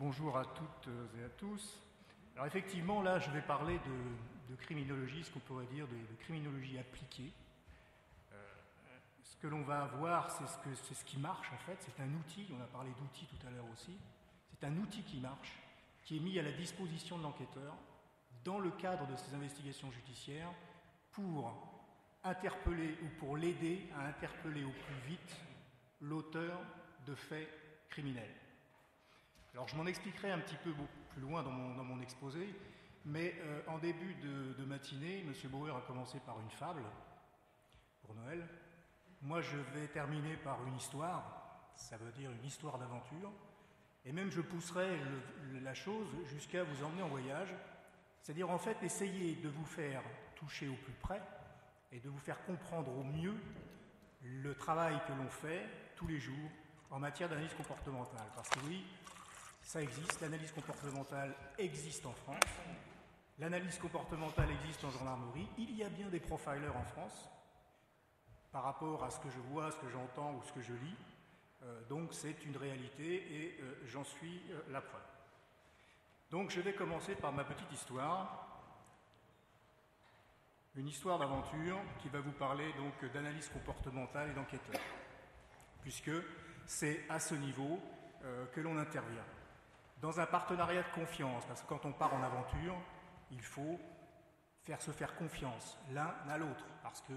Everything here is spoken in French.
Bonjour à toutes et à tous. Alors effectivement, là, je vais parler de criminologie, ce qu'on pourrait dire de criminologie appliquée. Ce que l'on va voir, c'est ce qui marche en fait. C'est un outil, on a parlé d'outils tout à l'heure aussi. C'est un outil qui marche, qui est mis à la disposition de l'enquêteur dans le cadre de ses investigations judiciaires pour interpeller ou pour l'aider à interpeller au plus vite l'auteur de faits criminels. Alors je m'en expliquerai un petit peu plus loin dans mon exposé, mais en début de matinée, M. Bauer a commencé par une fable pour Noël. Moi je vais terminer par une histoire, ça veut dire une histoire d'aventure, et même je pousserai la chose jusqu'à vous emmener en voyage, c'est-à-dire en fait essayer de vous faire toucher au plus près et de vous faire comprendre au mieux le travail que l'on fait tous les jours en matière d'analyse comportementale. Parce que oui, ça existe, l'analyse comportementale existe en France, l'analyse comportementale existe en gendarmerie, il y a bien des profilers en France, par rapport à ce que je vois, ce que j'entends ou ce que je lis, donc c'est une réalité et j'en suis la preuve. Donc je vais commencer par ma petite histoire, une histoire d'aventure qui va vous parler donc d'analyse comportementale et d'enquêteur, puisque c'est à ce niveau que l'on intervient. Dans un partenariat de confiance, parce que quand on part en aventure, il faut se faire confiance l'un à l'autre, parce que